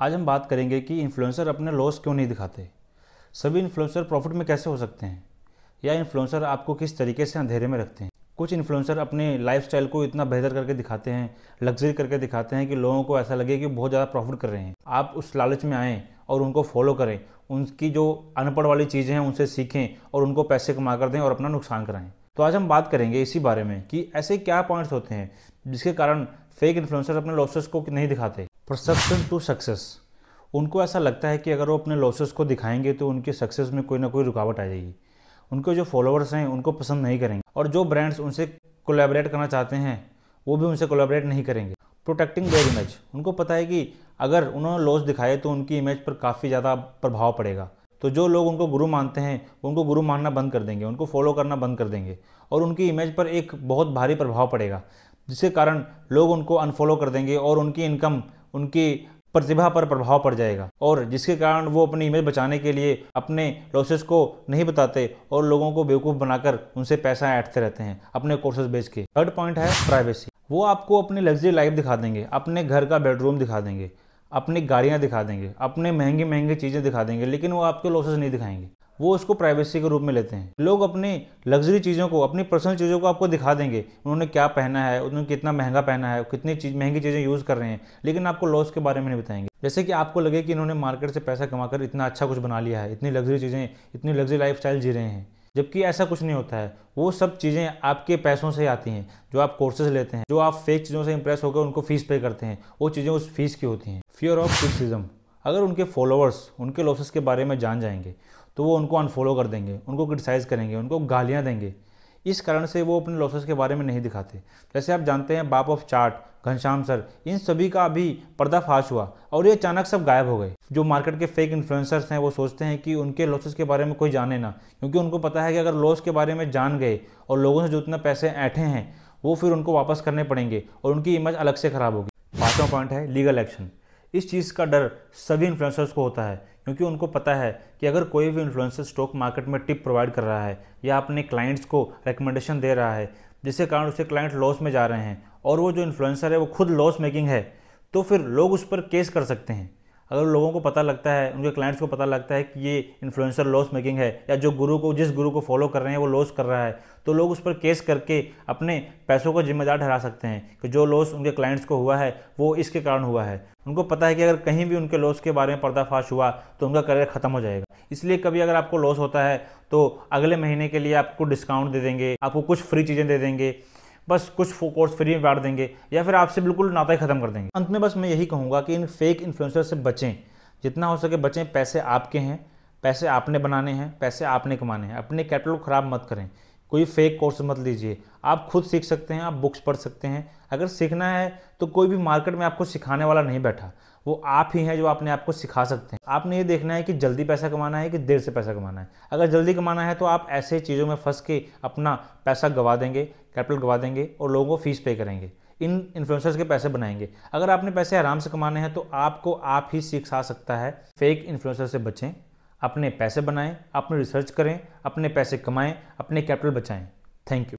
आज हम बात करेंगे कि इन्फ्लुएंसर अपने लॉस क्यों नहीं दिखाते। सभी इन्फ्लुएंसर प्रॉफिट में कैसे हो सकते हैं, या इन्फ्लुएंसर आपको किस तरीके से अंधेरे में रखते हैं। कुछ इन्फ्लुएंसर अपने लाइफस्टाइल को इतना बेहतर करके दिखाते हैं, लग्जरी करके दिखाते हैं कि लोगों को ऐसा लगे कि बहुत ज़्यादा प्रॉफिट कर रहे हैं। आप उस लालच में आएँ और उनको फॉलो करें, उनकी जो अनपढ़ वाली चीज़ें हैं उनसे सीखें और उनको पैसे कमा कर दें और अपना नुकसान कराएं। तो आज हम बात करेंगे इसी बारे में कि ऐसे क्या पॉइंट्स होते हैं जिसके कारण फेक इन्फ्लुएंसर अपने लॉसेस को नहीं दिखाते। परसेप्शन टू सक्सेस, उनको ऐसा लगता है कि अगर वो अपने लॉसेस को दिखाएंगे तो उनके सक्सेस में कोई ना कोई रुकावट आ जाएगी। उनके जो फॉलोअर्स हैं उनको पसंद नहीं करेंगे और जो ब्रांड्स उनसे कोलैबोरेट करना चाहते हैं वो भी उनसे कोलैबोरेट नहीं करेंगे। प्रोटेक्टिंग देयर इमेज, उनको पता है कि अगर उन्होंने लॉस दिखाए तो उनकी इमेज पर काफ़ी ज़्यादा प्रभाव पड़ेगा। तो जो लोग उनको गुरु मानते हैं वो उनको गुरु मानना बंद कर देंगे, उनको फॉलो करना बंद कर देंगे और उनकी इमेज पर एक बहुत भारी प्रभाव पड़ेगा, जिसके कारण लोग उनको अनफॉलो कर देंगे और उनकी इनकम, उनकी प्रतिभा पर प्रभाव पड़ जाएगा और जिसके कारण वो अपनी इमेज बचाने के लिए अपने लॉसेस को नहीं बताते और लोगों को बेवकूफ़ बनाकर उनसे पैसा ऐंठते रहते हैं अपने कोर्सेज बेच के। थर्ड पॉइंट है प्राइवेसी। वो आपको अपनी लग्जरी लाइफ दिखा देंगे, अपने घर का बेडरूम दिखा देंगे, अपनी गाड़ियाँ दिखा देंगे, अपने महंगी महंगी चीज़ें दिखा देंगे, लेकिन वो आपके लॉसेस नहीं दिखाएंगे। वो उसको प्राइवेसी के रूप में लेते हैं। लोग अपनी लग्जरी चीज़ों को, अपनी पर्सनल चीज़ों को आपको दिखा देंगे, उन्होंने क्या पहना है, उन्होंने कितना महंगा पहना है, कितनी महंगी चीज़ें यूज़ कर रहे हैं, लेकिन आपको लॉस के बारे में नहीं बताएंगे। जैसे कि आपको लगे कि इन्होंने मार्केट से पैसा कमाकर इतना अच्छा कुछ बना लिया है, इतनी लग्जरी चीज़ें, इतनी लग्जरी लाइफस्टाइल जी रहे हैं, जबकि ऐसा कुछ नहीं होता है। वो सब चीज़ें आपके पैसों से आती हैं, जो आप कोर्सेज लेते हैं, जो आप फेक चीज़ों से इंप्रेस होकर उनको फीस पे करते हैं, वो चीज़ें उस फीस की होती हैं। फियर ऑफ क्रिटिसिज्म, अगर उनके फॉलोअर्स उनके लॉसेस के बारे में जान जाएंगे तो वो उनको अनफॉलो कर देंगे, उनको क्रिटिसाइज़ करेंगे, उनको गालियाँ देंगे। इस कारण से वो अपने लॉसेस के बारे में नहीं दिखाते। जैसे आप जानते हैं बाप ऑफ चाट, घनश्याम सर, इन सभी का अभी पर्दाफाश हुआ और ये अचानक सब गायब हो गए। जो मार्केट के फेक इन्फ्लुएंसर्स हैं वो सोचते हैं कि उनके लॉसेस के बारे में कोई जाने ना, क्योंकि उनको पता है कि अगर लॉस के बारे में जान गए और लोगों से जो इतना पैसे ऐंठे हैं वो फिर उनको वापस करने पड़ेंगे और उनकी इमेज अलग से ख़राब होगी। पाँचवा पॉइंट है लीगल एक्शन। इस चीज़ का डर सभी इन्फ्लुएंसर्स को होता है, क्योंकि उनको पता है कि अगर कोई भी इन्फ्लुएंसर स्टॉक मार्केट में टिप प्रोवाइड कर रहा है या अपने क्लाइंट्स को रिकमेंडेशन दे रहा है जिसके कारण उसके क्लाइंट लॉस में जा रहे हैं और वो जो इन्फ्लुएंसर है वो खुद लॉस मेकिंग है, तो फिर लोग उस पर केस कर सकते हैं। अगर लोगों को पता लगता है, उनके क्लाइंट्स को पता लगता है कि ये इन्फ्लुएंसर लॉस मेकिंग है या जिस गुरु को फॉलो कर रहे हैं वो लॉस कर रहा है, तो लोग उस पर केस करके अपने पैसों को जिम्मेदार ठहरा सकते हैं कि जो लॉस उनके क्लाइंट्स को हुआ है वो इसके कारण हुआ है। उनको पता है कि अगर कहीं भी उनके लॉस के बारे में पर्दाफाश हुआ तो उनका करियर ख़त्म हो जाएगा। इसलिए कभी अगर आपको लॉस होता है तो अगले महीने के लिए आपको डिस्काउंट दे देंगे, आपको कुछ फ्री चीज़ें दे देंगे, बस कुछ कोर्स फ्री में बांट देंगे या फिर आपसे बिल्कुल नाता ही ख़त्म कर देंगे। अंत में बस मैं यही कहूँगा कि इन फेक इन्फ्लुएंसर से बचें, जितना हो सके बचें। पैसे आपके हैं, पैसे आपने बनाने हैं, पैसे आपने कमाने हैं। अपने कैपिटल को ख़राब मत करें, कोई फेक कोर्स मत लीजिए। आप खुद सीख सकते हैं, आप बुक्स पढ़ सकते हैं। अगर सीखना है तो कोई भी मार्केट में आपको सिखाने वाला नहीं बैठा, वो आप ही हैं जो अपने आप को सिखा सकते हैं। आपने ये देखना है कि जल्दी पैसा कमाना है कि देर से पैसा कमाना है। अगर जल्दी कमाना है तो आप ऐसे चीज़ों में फंस के अपना पैसा गवा देंगे, कैपिटल गवा देंगे और लोगों को फीस पे करेंगे, इन इन्फ्लुएंसर्स के पैसे बनाएंगे। अगर आपने पैसे आराम से कमाने हैं तो आपको आप ही सिखा सकता है। फेक इन्फ्लुएंसर से बचें, अपने पैसे बनाएं, अपनी रिसर्च करें, अपने पैसे कमाएं, अपने कैपिटल बचाएं। Thank you.